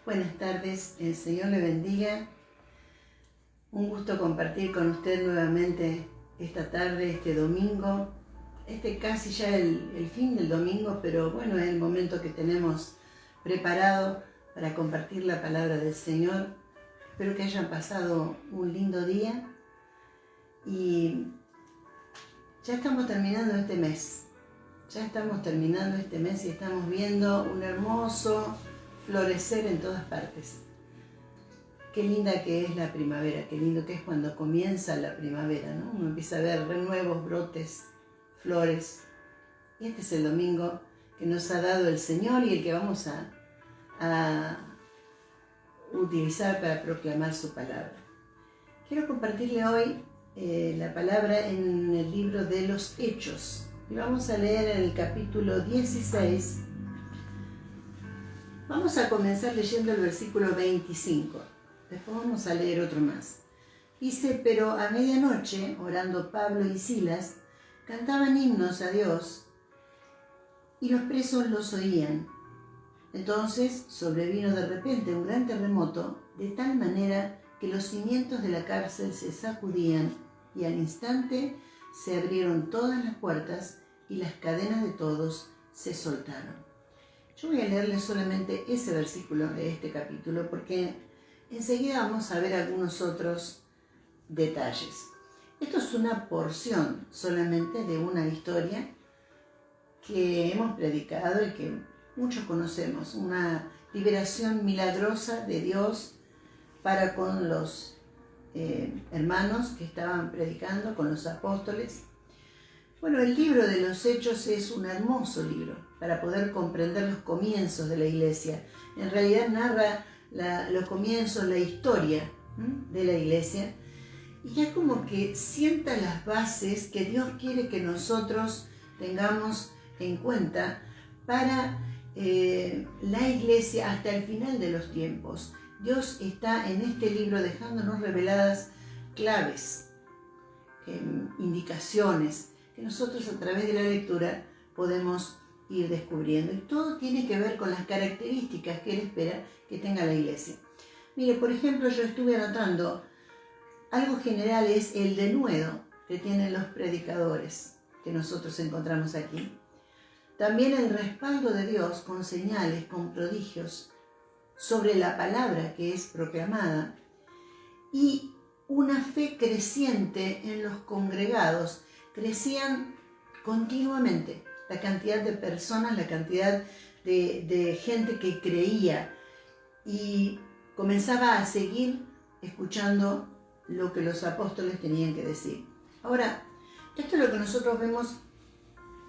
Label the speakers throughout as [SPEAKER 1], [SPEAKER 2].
[SPEAKER 1] Buenas tardes, el Señor le bendiga. Un gusto compartir con usted nuevamente esta tarde, este domingo. Casi ya el fin del domingo, pero bueno, es el momento que tenemos preparado para compartir la palabra del Señor. Espero que hayan pasado un lindo día y ya estamos terminando este mes. Y estamos viendo un hermoso florecer en todas partes. Qué linda que es la primavera, qué lindo que es cuando comienza la primavera, ¿no? Uno empieza a ver renuevos, brotes, flores. Y este es el domingo que nos ha dado el Señor y el que vamos a utilizar para proclamar su palabra. Quiero compartirle hoy la palabra en el libro de los Hechos. Y vamos a leer en el capítulo 16. Vamos a comenzar leyendo el versículo 25. Después vamos a leer otro más. Dice: pero a medianoche, orando Pablo y Silas, cantaban himnos a Dios, y los presos los oían. Entonces sobrevino de repente un gran terremoto, de tal manera que los cimientos de la cárcel se sacudían, y al instante se abrieron todas las puertas y las cadenas de todos se soltaron. Yo voy a leerles solamente ese versículo de este capítulo porque enseguida vamos a ver algunos otros detalles. Esto es una porción solamente de una historia que hemos predicado y que muchos conocemos, una liberación milagrosa de Dios para con los hermanos que estaban predicando, con los apóstoles. Bueno, el libro de los Hechos es un hermoso libro para poder comprender los comienzos de la iglesia. En realidad narra los comienzos, la historia de la iglesia, y ya como que sienta las bases que Dios quiere que nosotros tengamos en cuenta para la iglesia hasta el final de los tiempos. Dios está en este libro dejándonos reveladas claves, indicaciones que nosotros a través de la lectura podemos ir descubriendo. Y todo tiene que ver con las características que Él espera que tenga la iglesia. Mire, por ejemplo, yo estuve anotando, algo general es el denuedo que tienen los predicadores que nosotros encontramos aquí. También el respaldo de Dios con señales, con prodigios sobre la palabra que es proclamada, y una fe creciente en los congregados. Crecían continuamente la cantidad de personas, la cantidad de gente que creía y comenzaba a seguir escuchando lo que los apóstoles tenían que decir. Ahora, esto es lo que nosotros vemos,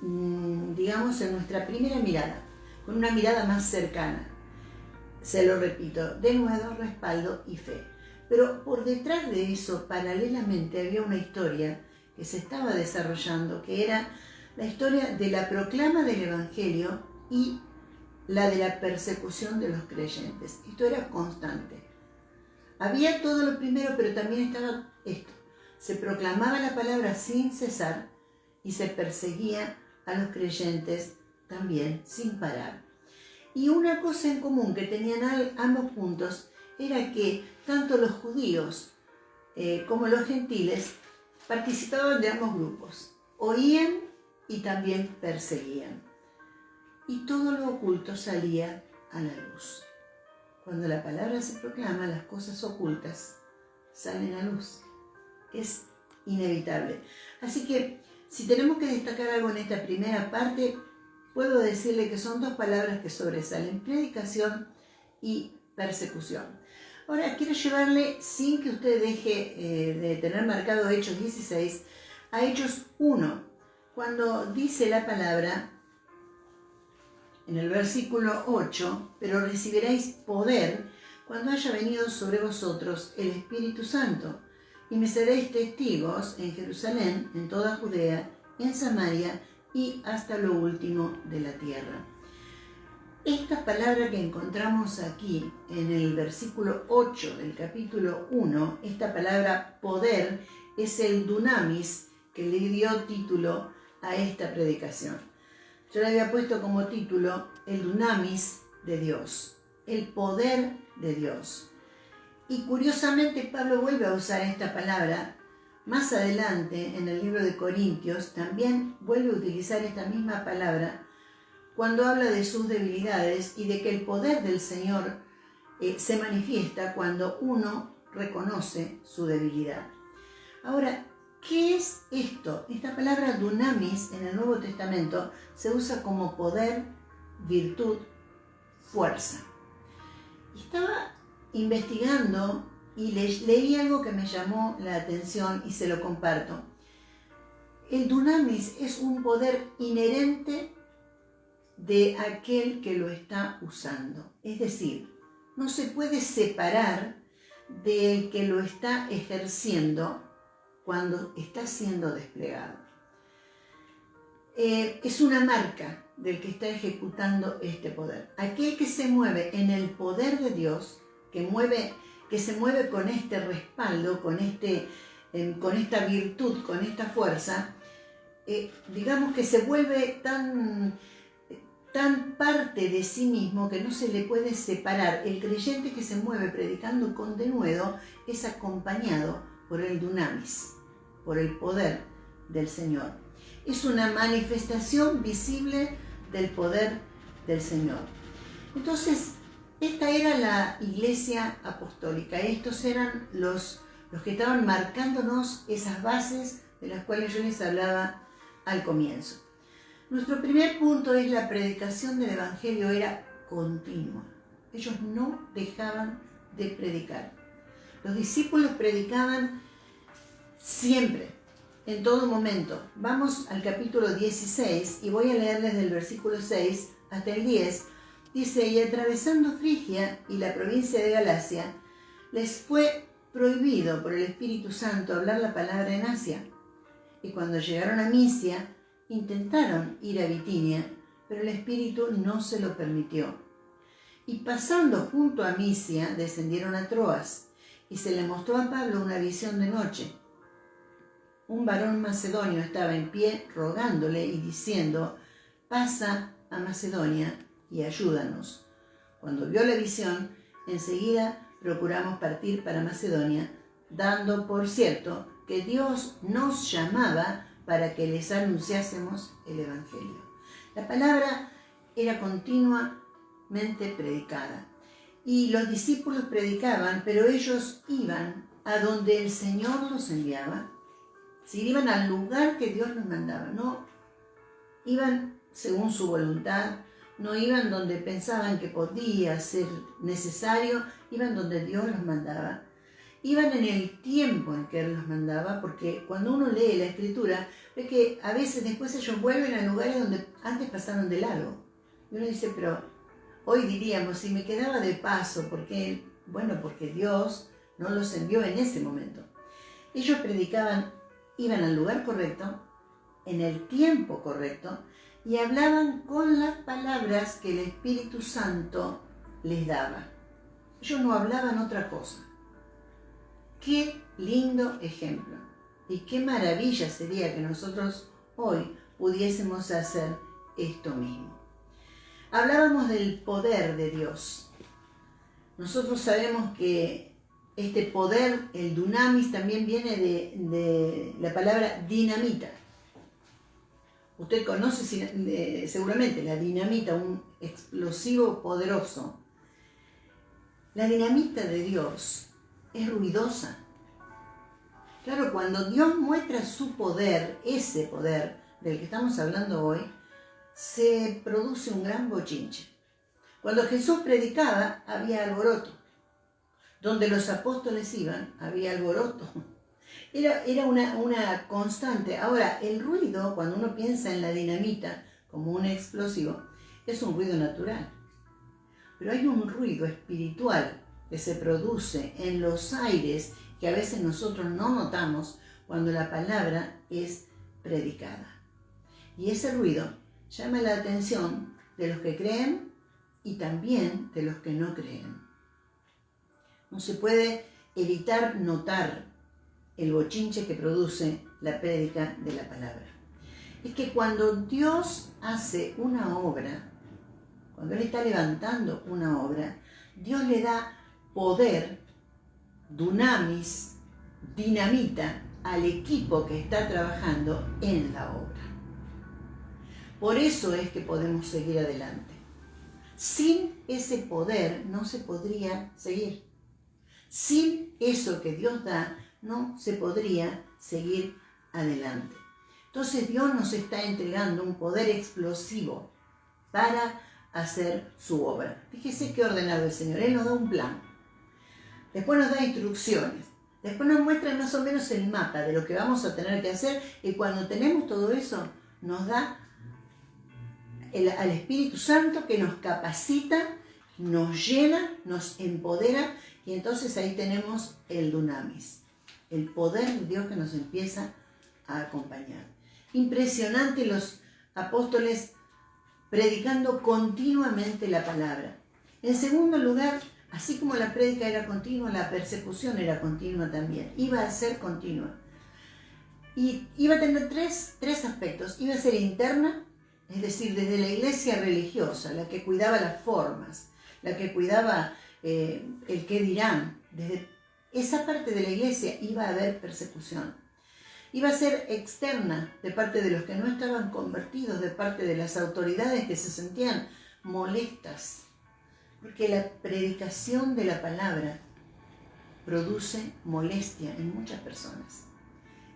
[SPEAKER 1] digamos, en nuestra primera mirada, con una mirada más cercana. Se lo repito, denuedo, respaldo y fe. Pero por detrás de eso, paralelamente, había una historia que se estaba desarrollando, que era la historia de la proclama del Evangelio y la de la persecución de los creyentes. Esto era constante. Había todo lo primero, pero también estaba esto. Se proclamaba la palabra sin cesar y se perseguía a los creyentes también sin parar. Y una cosa en común que tenían ambos puntos era que tanto los judíos como los gentiles participaban de ambos grupos. Oían y también perseguían. Y todo lo oculto salía a la luz. Cuando la palabra se proclama, las cosas ocultas salen a luz. Es inevitable. Así que, si tenemos que destacar algo en esta primera parte, puedo decirle que son dos palabras que sobresalen: predicación y persecución. Ahora, quiero llevarle, sin que usted deje de tener marcado Hechos 16, a Hechos 1, cuando dice la palabra, en el versículo 8, pero recibiréis poder cuando haya venido sobre vosotros el Espíritu Santo, y me seréis testigos en Jerusalén, en toda Judea, en Samaria y hasta lo último de la tierra. Esta palabra que encontramos aquí en el versículo 8 del capítulo 1, esta palabra poder, es el dunamis que le dio título a esta predicación. Yo le había puesto como título el dunamis de Dios. el poder de Dios. Y curiosamente Pablo vuelve a usar esta palabra. Más adelante, en el libro de Corintios, también vuelve a utilizar esta misma palabra cuando habla de sus debilidades y de que el poder del Señor se manifiesta cuando uno reconoce su debilidad. Ahora, ¿qué es esto? Esta palabra dunamis en el Nuevo Testamento se usa como poder, virtud, fuerza. Y estaba investigando y leí algo que me llamó la atención y se lo comparto. El dunamis es un poder inherente de aquel que lo está usando. Es decir, no se puede separar del que lo está ejerciendo cuando está siendo desplegado. Es una marca del que está ejecutando este poder. Aquel que se mueve en el poder de Dios, que se mueve con este respaldo, con esta virtud, con esta fuerza, digamos que se vuelve tan parte de sí mismo que no se le puede separar. El creyente que se mueve predicando con denuedo es acompañado por el dunamis, por el poder del Señor. Es una manifestación visible del poder del Señor. Entonces, esta era la iglesia apostólica. Estos eran los que estaban marcándonos esas bases de las cuales yo les hablaba al comienzo. Nuestro primer punto es la predicación del Evangelio era continua. Ellos no dejaban de predicar. Los discípulos predicaban siempre, en todo momento. Vamos al capítulo 16 y voy a leerles del versículo 6 hasta el 10. Dice, y atravesando Frigia y la provincia de Galacia, les fue prohibido por el Espíritu Santo hablar la palabra en Asia. Y cuando llegaron a Misia, intentaron ir a Bitinia, pero el Espíritu no se lo permitió. Y pasando junto a Misia, descendieron a Troas, y se le mostró a Pablo una visión de noche. Un varón macedonio estaba en pie rogándole y diciendo, pasa a Macedonia y ayúdanos. Cuando vio la visión, enseguida procuramos partir para Macedonia, dando por cierto que Dios nos llamaba para que les anunciásemos el Evangelio. La palabra era continuamente predicada. Y los discípulos predicaban, pero ellos iban a donde el Señor los enviaba. Si iban al lugar que Dios los mandaba, no iban según su voluntad, no iban donde pensaban que podía ser necesario, iban donde Dios los mandaba. Iban en el tiempo en que Él los mandaba, porque cuando uno lee la Escritura, ve que a veces después ellos vuelven a lugares donde antes pasaron de largo. Y uno dice, pero hoy diríamos, si me quedaba de paso, ¿por qué? Bueno, porque Dios no los envió en ese momento. Ellos predicaban, iban al lugar correcto, en el tiempo correcto, y hablaban con las palabras que el Espíritu Santo les daba. Ellos no hablaban otra cosa. Qué lindo ejemplo. Y qué maravilla sería que nosotros hoy pudiésemos hacer esto mismo. Hablábamos del poder de Dios. Nosotros sabemos que este poder, el dunamis, también viene de la palabra dinamita. Usted conoce seguramente la dinamita, un explosivo poderoso. La dinamita de Dios es ruidosa. Claro, cuando Dios muestra su poder, ese poder del que estamos hablando hoy, se produce un gran bochinche. Cuando Jesús predicaba, había alboroto. Donde los apóstoles iban, había alboroto. Era una constante. Ahora, el ruido, cuando uno piensa en la dinamita como un explosivo, es un ruido natural. Pero hay un ruido espiritual que se produce en los aires que a veces nosotros no notamos cuando la palabra es predicada. Y ese ruido llama la atención de los que creen y también de los que no creen. No se puede evitar notar el bochinche que produce la prédica de la palabra. Es que cuando Dios hace una obra, cuando Él está levantando una obra, Dios le da poder, dunamis, dinamita, al equipo que está trabajando en la obra. Por eso es que podemos seguir adelante. Sin ese poder no se podría seguir. Sin eso que Dios da, no se podría seguir adelante. Entonces Dios nos está entregando un poder explosivo para hacer su obra. Fíjese qué ordenado el Señor. Él nos da un plan. Después nos da instrucciones. Después nos muestra más o menos el mapa de lo que vamos a tener que hacer. Y cuando tenemos todo eso, nos da al Espíritu Santo que nos capacita, nos llena, nos empodera. Y entonces ahí tenemos el dunamis. El poder de Dios que nos empieza a acompañar. Impresionante los apóstoles predicando continuamente la palabra. En segundo lugar, así como la prédica era continua, la persecución era continua también. Iba a ser continua. Y iba a tener tres aspectos. Iba a ser interna, es decir, desde la iglesia religiosa, la que cuidaba las formas, la que cuidaba el qué dirán. Desde esa parte de la iglesia iba a haber persecución. Iba a ser externa, de parte de los que no estaban convertidos, de parte de las autoridades que se sentían molestas, porque la predicación de la palabra produce molestia en muchas personas.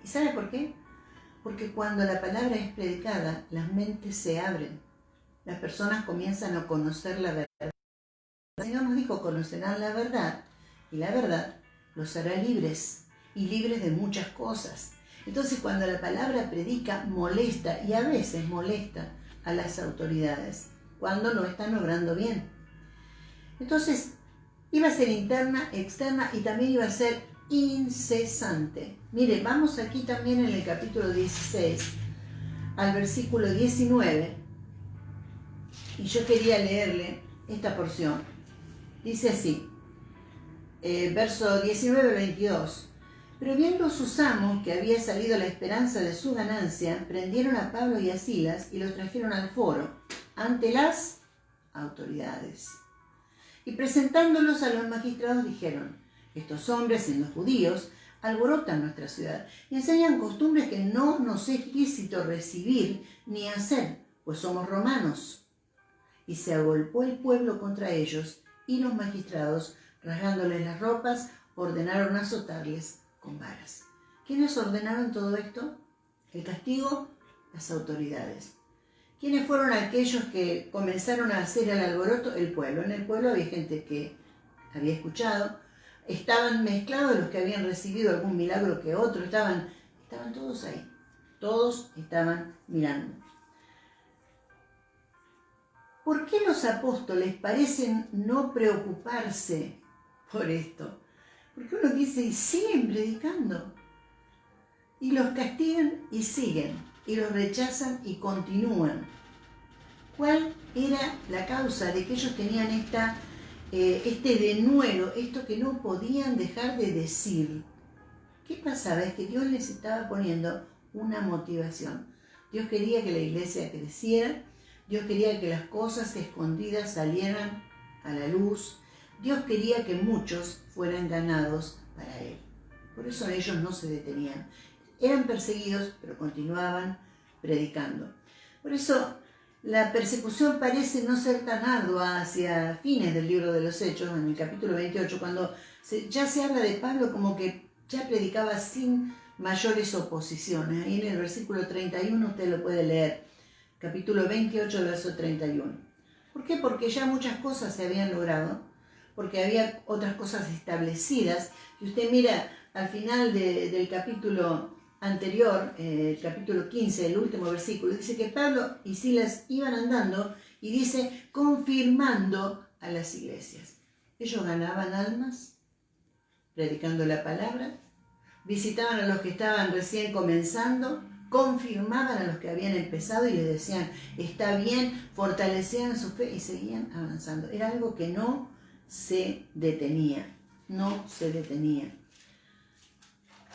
[SPEAKER 1] ¿Y sabe por qué? Porque cuando la palabra es predicada, las mentes se abren, las personas comienzan a conocer la verdad. El Señor nos dijo, conocerán la verdad, y la verdad los hará libres, y libres de muchas cosas. Entonces, cuando la palabra predica, molesta, y a veces molesta a las autoridades, cuando no están obrando bien. Entonces, iba a ser interna, externa, y también iba a ser incesante. Mire, vamos aquí también en el capítulo 16, al versículo 19, y yo quería leerle esta porción. Dice así, verso 19-22. Pero viendo sus amos que había salido la esperanza de su ganancia, prendieron a Pablo y a Silas y los trajeron al foro, ante las autoridades. Y presentándolos a los magistrados dijeron, estos hombres, siendo judíos, alborotan nuestra ciudad y enseñan costumbres que no nos es lícito recibir ni hacer, pues somos romanos. Y se agolpó el pueblo contra ellos, y los magistrados, rasgándoles las ropas, ordenaron azotarles con varas. ¿Quiénes ordenaron todo esto? El castigo, las autoridades. ¿Quiénes fueron aquellos que comenzaron a hacer el alboroto? El pueblo. En el pueblo había gente que había escuchado, estaban mezclados los que habían recibido algún milagro que otro, estaban todos ahí, todos estaban mirando. ¿Por qué los apóstoles parecen no preocuparse por esto? Porque uno dice, y siguen predicando, y los castigan y siguen, y los rechazan y continúan. ¿Cuál era la causa de que ellos tenían este denuedo, esto que no podían dejar de decir? ¿Qué pasaba? Es que Dios les estaba poniendo una motivación. Dios quería que la iglesia creciera, Dios quería que las cosas escondidas salieran a la luz, Dios quería que muchos fueran ganados para Él. Por eso ellos no se detenían. Eran perseguidos, pero continuaban predicando. Por eso la persecución parece no ser tan ardua hacia fines del libro de los Hechos, en el capítulo 28, cuando ya se habla de Pablo como que ya predicaba sin mayores oposiciones. Ahí en el versículo 31 usted lo puede leer, capítulo 28, verso 31. ¿Por qué? Porque ya muchas cosas se habían logrado, porque había otras cosas establecidas. Si usted mira al final del capítulo anterior, el capítulo 15, el último versículo, dice que Pablo y Silas iban andando y dice, confirmando a las iglesias. Ellos ganaban almas, predicando la palabra, visitaban a los que estaban recién comenzando, confirmaban a los que habían empezado y les decían, está bien, fortalecían su fe y seguían avanzando. Era algo que no se detenía, no se detenía.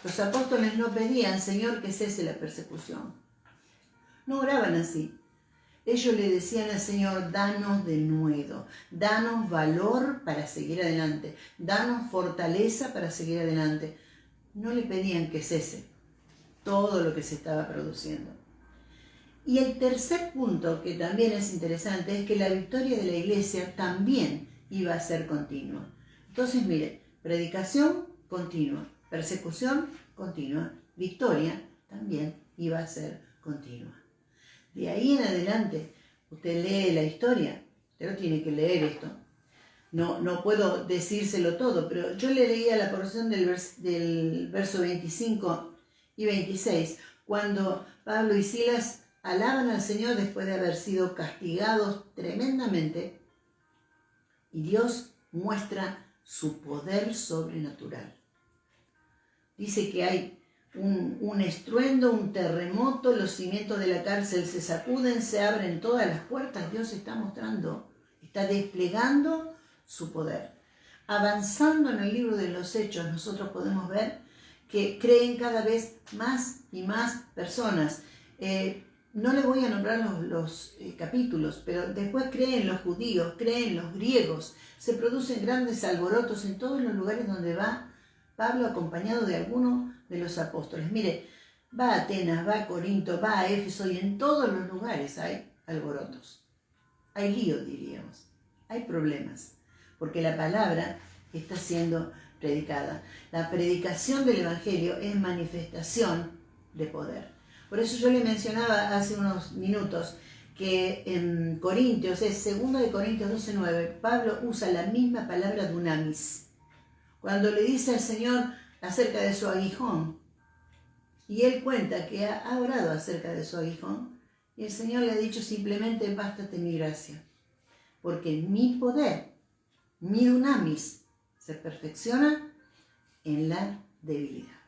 [SPEAKER 1] Los apóstoles no pedían, Señor, que cese la persecución. No oraban así. Ellos le decían al Señor, danos denuedo, danos valor para seguir adelante, danos fortaleza para seguir adelante. No le pedían que cese todo lo que se estaba produciendo. Y el tercer punto, que también es interesante, es que la victoria de la iglesia también iba a ser continua. Entonces, mire, predicación continua, persecución continua, victoria también iba a ser continua. De ahí en adelante, usted lee la historia, usted lo tiene que leer esto. No puedo decírselo todo, pero yo le leía la porción del verso 25 y 26, cuando Pablo y Silas alaban al Señor después de haber sido castigados tremendamente, y Dios muestra su poder sobrenatural. Dice que hay un estruendo, un terremoto, los cimientos de la cárcel se sacuden, se abren todas las puertas. Dios está mostrando, está desplegando su poder. Avanzando en el libro de los Hechos, nosotros podemos ver que creen cada vez más y más personas. No le voy a nombrar los capítulos, pero después creen los judíos, creen los griegos. Se producen grandes alborotos en todos los lugares donde va Pablo acompañado de alguno de los apóstoles. Mire, va a Atenas, va a Corinto, va a Éfeso, y en todos los lugares hay alborotos. Hay lío, diríamos. Hay problemas, porque la palabra está siendo predicada. La predicación del Evangelio es manifestación de poder. Por eso yo le mencionaba hace unos minutos que en Corintios, es 2 Corintios 12:9, Pablo usa la misma palabra dunamis. Cuando le dice al Señor acerca de su aguijón, y él cuenta que ha orado acerca de su aguijón, y el Señor le ha dicho simplemente, bástate mi gracia, porque mi poder, mi dunamis, se perfecciona en la debilidad.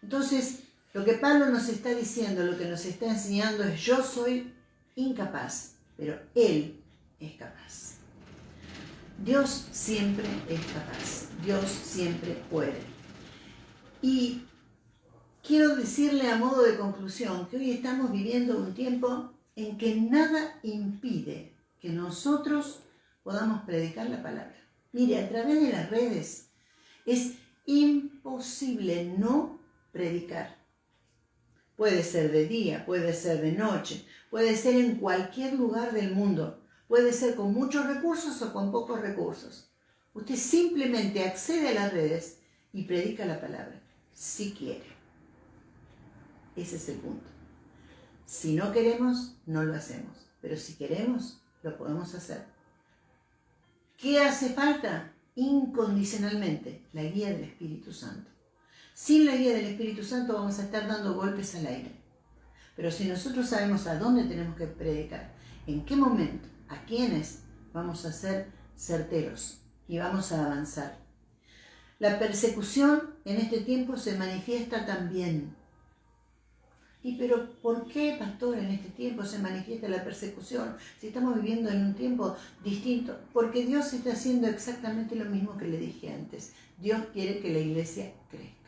[SPEAKER 1] Entonces, lo que Pablo nos está diciendo, lo que nos está enseñando es: yo soy incapaz, pero Él es capaz. Dios siempre es capaz, Dios siempre puede. Y quiero decirle a modo de conclusión que hoy estamos viviendo un tiempo en que nada impide que nosotros podamos predicar la palabra. Mire, a través de las redes es imposible no predicar. Puede ser de día, puede ser de noche, puede ser en cualquier lugar del mundo, puede ser con muchos recursos o con pocos recursos. Usted simplemente accede a las redes y predica la palabra, si quiere. Ese es el punto. Si no queremos, no lo hacemos, pero si queremos, lo podemos hacer. ¿Qué hace falta? Incondicionalmente, la guía del Espíritu Santo. Sin la guía del Espíritu Santo vamos a estar dando golpes al aire. Pero si nosotros sabemos a dónde tenemos que predicar, en qué momento, a quiénes, vamos a ser certeros y vamos a avanzar. La persecución en este tiempo se manifiesta también. ¿Y pero por qué, pastor, en este tiempo se manifiesta la persecución? Si estamos viviendo en un tiempo distinto. Porque Dios está haciendo exactamente lo mismo que le dije antes. Dios quiere que la iglesia crezca.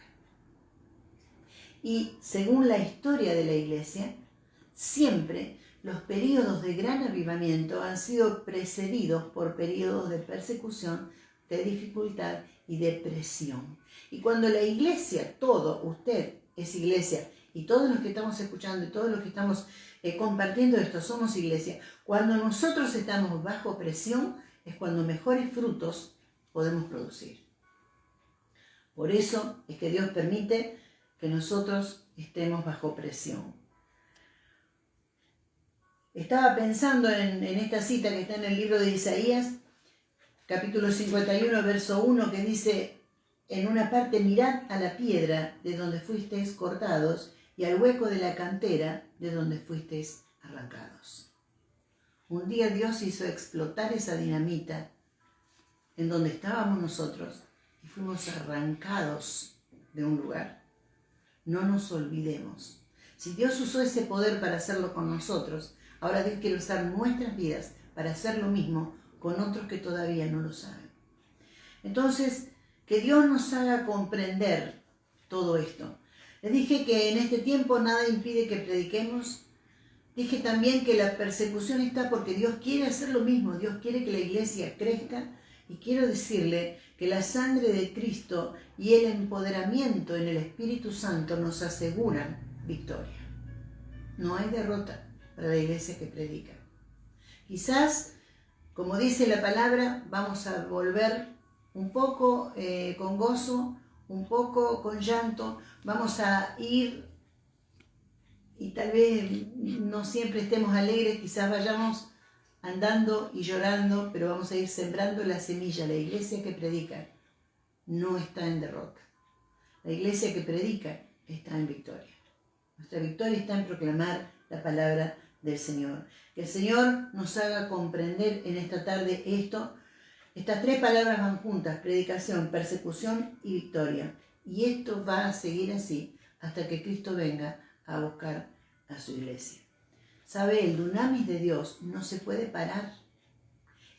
[SPEAKER 1] Y según la historia de la iglesia, siempre los periodos de gran avivamiento han sido precedidos por periodos de persecución, de dificultad y de presión. Y cuando la iglesia, todo, usted es iglesia, y todos los que estamos escuchando y todos los que estamos compartiendo esto somos iglesia, cuando nosotros estamos bajo presión es cuando mejores frutos podemos producir. Por eso es que Dios permite que nosotros estemos bajo presión. Estaba pensando en esta cita que está en el libro de Isaías, capítulo 51, verso 1, que dice en una parte: mirad a la piedra de donde fuisteis cortados y al hueco de la cantera de donde fuisteis arrancados. Un día Dios hizo explotar esa dinamita en donde estábamos nosotros y fuimos arrancados de un lugar. No nos olvidemos. Si Dios usó ese poder para hacerlo con nosotros, ahora Dios quiere usar nuestras vidas para hacer lo mismo con otros que todavía no lo saben. Entonces, que Dios nos haga comprender todo esto. Les dije que en este tiempo nada impide que prediquemos, Dije también que la persecución está porque Dios quiere hacer lo mismo, Dios quiere que la iglesia crezca, y quiero decirle que la sangre de Cristo y el empoderamiento en el Espíritu Santo nos aseguran victoria. No hay derrota para la iglesia que predica. Quizás, como dice la palabra, vamos a volver un poco con gozo, un poco con llanto, vamos a ir y tal vez no siempre estemos alegres, quizás vayamos andando y llorando, pero vamos a ir sembrando la semilla. La iglesia que predica no está en derrota. La iglesia que predica está en victoria. Nuestra victoria está en proclamar la palabra del Señor. Que el Señor nos haga comprender en esta tarde esto. Estas tres palabras van juntas: predicación, persecución y victoria. Y esto va a seguir así hasta que Cristo venga a buscar a su iglesia. ¿Sabe? El dunamis de Dios no se puede parar.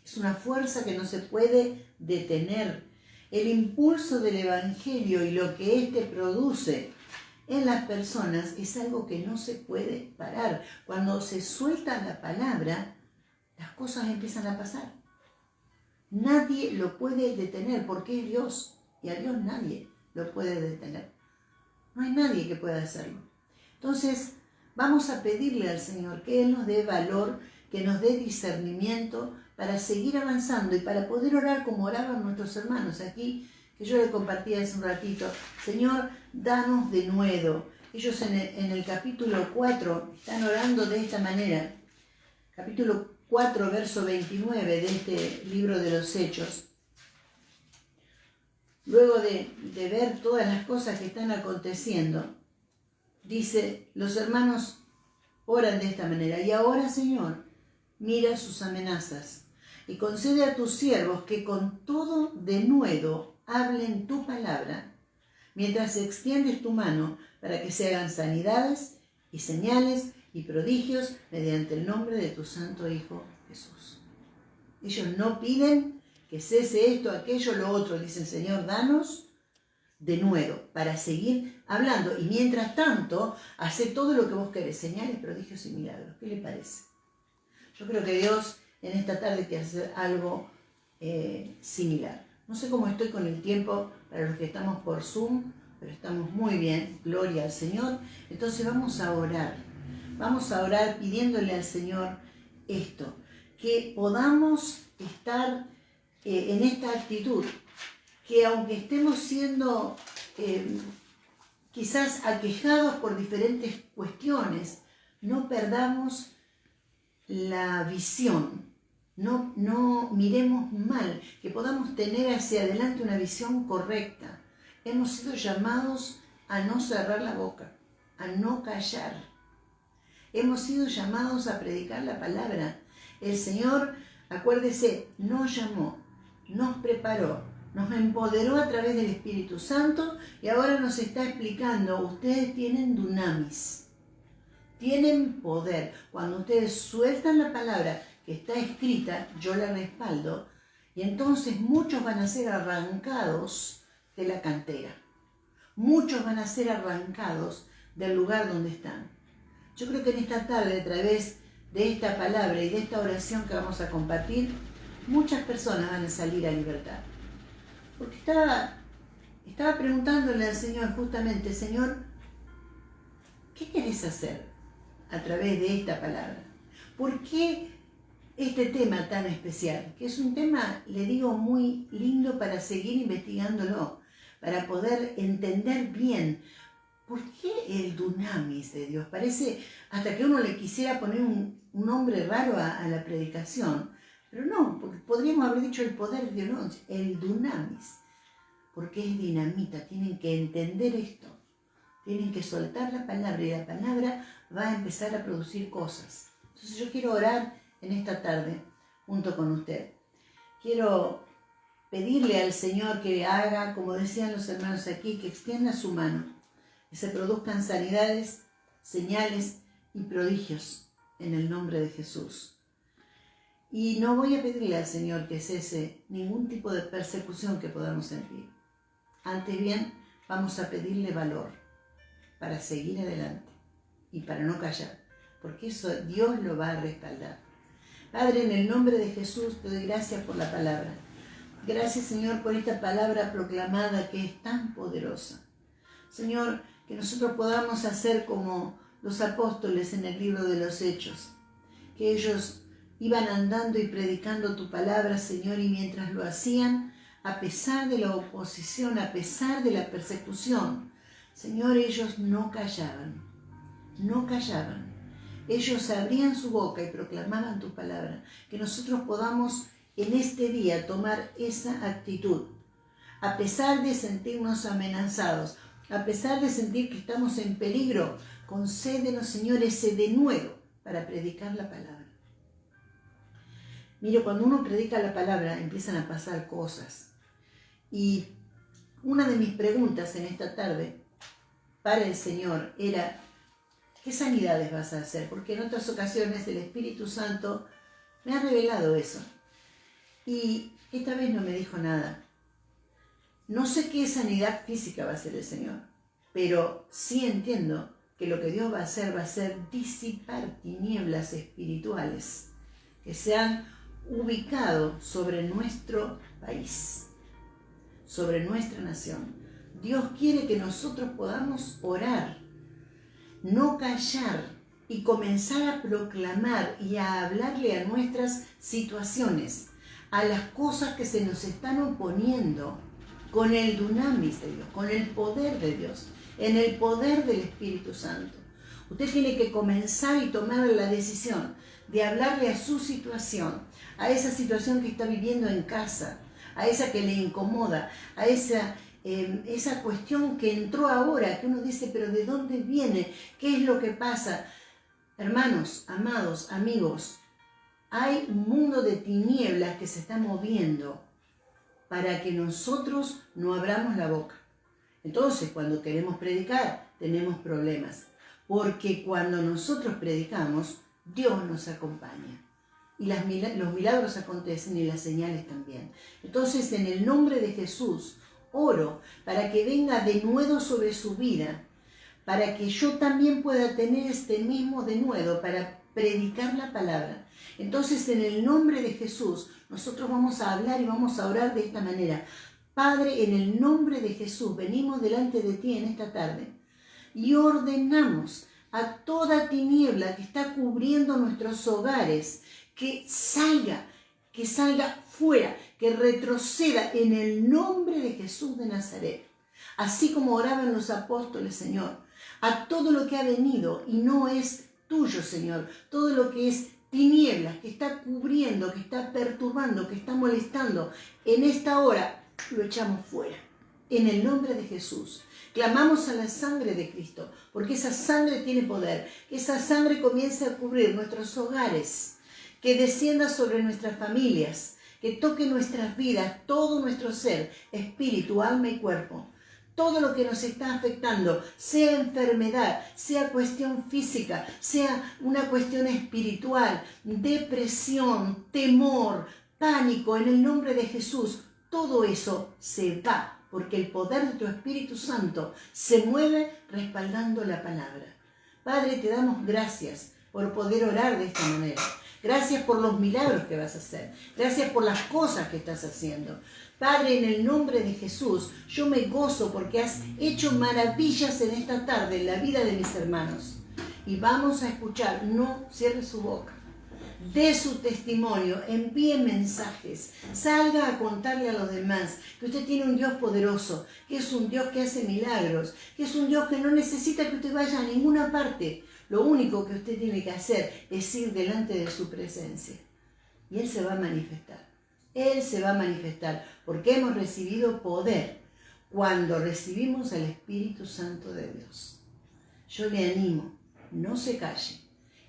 [SPEAKER 1] Es una fuerza que no se puede detener. El impulso del Evangelio y lo que éste produce en las personas es algo que no se puede parar. Cuando se suelta la palabra, las cosas empiezan a pasar. Nadie lo puede detener porque es Dios, y a Dios nadie lo puede detener. No hay nadie que pueda hacerlo. Entonces, vamos a pedirle al Señor que Él nos dé valor, que nos dé discernimiento para seguir avanzando y para poder orar como oraban nuestros hermanos aquí, que yo le compartí hace un ratito. Señor, danos de nuevo. Ellos en el capítulo 4 están orando de esta manera. Capítulo 4, verso 29 de este libro de los Hechos. Luego de ver todas las cosas que están aconteciendo, dice, los hermanos oran de esta manera: y ahora, Señor, mira sus amenazas y concede a tus siervos que con todo denuedo hablen tu palabra, mientras extiendes tu mano para que se hagan sanidades y señales y prodigios mediante el nombre de tu santo Hijo Jesús. Ellos no piden que cese esto, aquello, lo otro. Dicen, Señor, danos de nuevo para seguir hablando. Y mientras tanto, hace todo lo que vos querés, señales, prodigios y milagros. ¿Qué le parece? Yo creo que Dios en esta tarde quiere hacer algo similar. No sé cómo estoy con el tiempo para los que estamos por Zoom, pero estamos muy bien, gloria al Señor. Entonces vamos a orar pidiéndole al Señor esto, que podamos estar en esta actitud, que aunque estemos siendo quizás aquejados por diferentes cuestiones, no perdamos la visión, no miremos mal, que podamos tener hacia adelante una visión correcta. Hemos sido llamados a no cerrar la boca, a no callar. Hemos sido llamados a predicar la palabra. El Señor, acuérdese, nos llamó, nos preparó, nos empoderó a través del Espíritu Santo y ahora nos está explicando, ustedes tienen dunamis, tienen poder. Cuando ustedes sueltan la palabra que está escrita, yo la respaldo, y entonces muchos van a ser arrancados de la cantera. Muchos van a ser arrancados del lugar donde están. Yo creo que en esta tarde, a través de esta palabra y de esta oración que vamos a compartir, muchas personas van a salir a libertad. Porque estaba preguntándole al Señor justamente, Señor, ¿qué querés hacer a través de esta palabra? ¿Por qué este tema tan especial? Que es un tema, le digo, muy lindo para seguir investigándolo, para poder entender bien por qué el dunamis de Dios. Parece hasta que uno le quisiera poner un nombre raro a la predicación, pero no, porque podríamos haber dicho el poder de Dios, el dunamis, porque es dinamita. Tienen que entender esto, tienen que soltar la palabra y la palabra va a empezar a producir cosas. Entonces yo quiero orar en esta tarde junto con usted. Quiero pedirle al Señor que haga, como decían los hermanos aquí, que extienda su mano, que se produzcan sanidades, señales y prodigios en el nombre de Jesús. Y no voy a pedirle al Señor que cese ningún tipo de persecución que podamos sentir. Antes bien, vamos a pedirle valor para seguir adelante y para no callar. porque eso Dios lo va a respaldar. Padre, en el nombre de Jesús te doy gracias por la palabra. Gracias, Señor, por esta palabra proclamada que es tan poderosa. Señor, que nosotros podamos hacer como los apóstoles en el libro de los Hechos, que ellos iban andando y predicando tu palabra, Señor, y mientras lo hacían, a pesar de la oposición, a pesar de la persecución, Señor, ellos no callaban, no callaban. Ellos abrían su boca y proclamaban tu palabra. Que nosotros podamos en este día tomar esa actitud, a pesar de sentirnos amenazados, a pesar de sentir que estamos en peligro. Concédenos, Señor, ese denuedo para predicar la palabra. Mire, cuando uno predica la palabra empiezan a pasar cosas. Y una de mis preguntas en esta tarde para el Señor era: ¿qué sanidades vas a hacer? Porque en otras ocasiones el Espíritu Santo me ha revelado eso. Y esta vez no me dijo nada. No sé qué sanidad física va a hacer el Señor, pero sí entiendo que lo que Dios va a hacer disipar tinieblas espirituales que se han ubicado sobre nuestro país, sobre nuestra nación. Dios quiere que nosotros podamos orar, no callar y comenzar a proclamar y a hablarle a nuestras situaciones, a las cosas que se nos están oponiendo, con el dunamis de Dios, con el poder de Dios, en el poder del Espíritu Santo. Usted tiene que comenzar y tomar la decisión de hablarle a su situación, a esa situación que está viviendo en casa, a esa que le incomoda, a esa cuestión que entró ahora, que uno dice, pero ¿de dónde viene? ¿Qué es lo que pasa? Hermanos, amados, amigos, hay un mundo de tinieblas que se está moviendo para que nosotros no abramos la boca. Entonces, cuando queremos predicar, tenemos problemas, porque cuando nosotros predicamos, Dios nos acompaña. Y los milagros acontecen y las señales también. Entonces, en el nombre de Jesús, oro para que venga denuedo sobre su vida, para que yo también pueda tener este mismo denuedo para predicar la palabra. Entonces, en el nombre de Jesús, nosotros vamos a hablar y vamos a orar de esta manera. Padre, en el nombre de Jesús, venimos delante de ti en esta tarde y ordenamos a toda tiniebla que está cubriendo nuestros hogares, que salga fuera, que retroceda en el nombre de Jesús de Nazaret. Así como oraban los apóstoles, Señor, a todo lo que ha venido y no es tuyo, Señor, todo lo que es tinieblas, que está cubriendo, que está perturbando, que está molestando, en esta hora lo echamos fuera. En el nombre de Jesús. Clamamos a la sangre de Cristo, porque esa sangre tiene poder, que esa sangre comience a cubrir nuestros hogares, que descienda sobre nuestras familias, que toque nuestras vidas, todo nuestro ser, espíritu, alma y cuerpo. Todo lo que nos está afectando, sea enfermedad, sea cuestión física, sea una cuestión espiritual, depresión, temor, pánico, en el nombre de Jesús, todo eso se va, porque el poder de tu Espíritu Santo se mueve respaldando la palabra. Padre, te damos gracias por poder orar de esta manera. Gracias por los milagros que vas a hacer. Gracias por las cosas que estás haciendo. Padre, en el nombre de Jesús, yo me gozo porque has hecho maravillas en esta tarde en la vida de mis hermanos. Y vamos a escuchar, no cierre su boca. Dé su testimonio, envíe mensajes, salga a contarle a los demás que usted tiene un Dios poderoso, que es un Dios que hace milagros, que es un Dios que no necesita que usted vaya a ninguna parte. Lo único que usted tiene que hacer es ir delante de su presencia. Y Él se va a manifestar. Él se va a manifestar porque hemos recibido poder cuando recibimos al Espíritu Santo de Dios. Yo le animo, no se calle.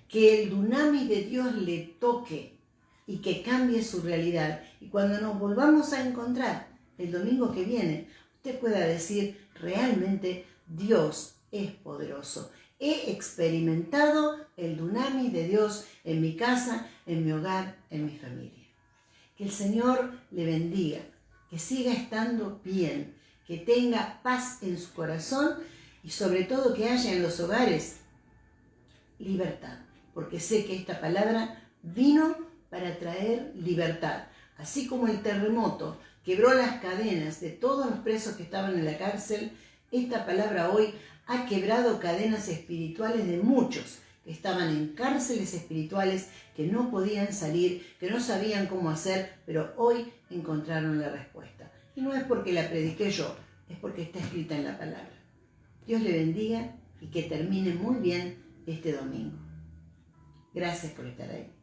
[SPEAKER 1] Que el dunamis de Dios le toque y que cambie su realidad. Y cuando nos volvamos a encontrar el domingo que viene, usted pueda decir, realmente Dios es poderoso. He experimentado el dunamis de Dios en mi casa, en mi hogar, en mi familia. Que el Señor le bendiga, que siga estando bien, que tenga paz en su corazón y sobre todo que haya en los hogares libertad. porque sé que esta palabra vino para traer libertad. Así como el terremoto quebró las cadenas de todos los presos que estaban en la cárcel, esta palabra hoy ha quebrado cadenas espirituales de muchos que estaban en cárceles espirituales, que no podían salir, que no sabían cómo hacer, pero hoy encontraron la respuesta. Y no es porque la prediqué yo, es porque está escrita en la palabra. Dios le bendiga y que termine muy bien este domingo. Gracias por estar ahí.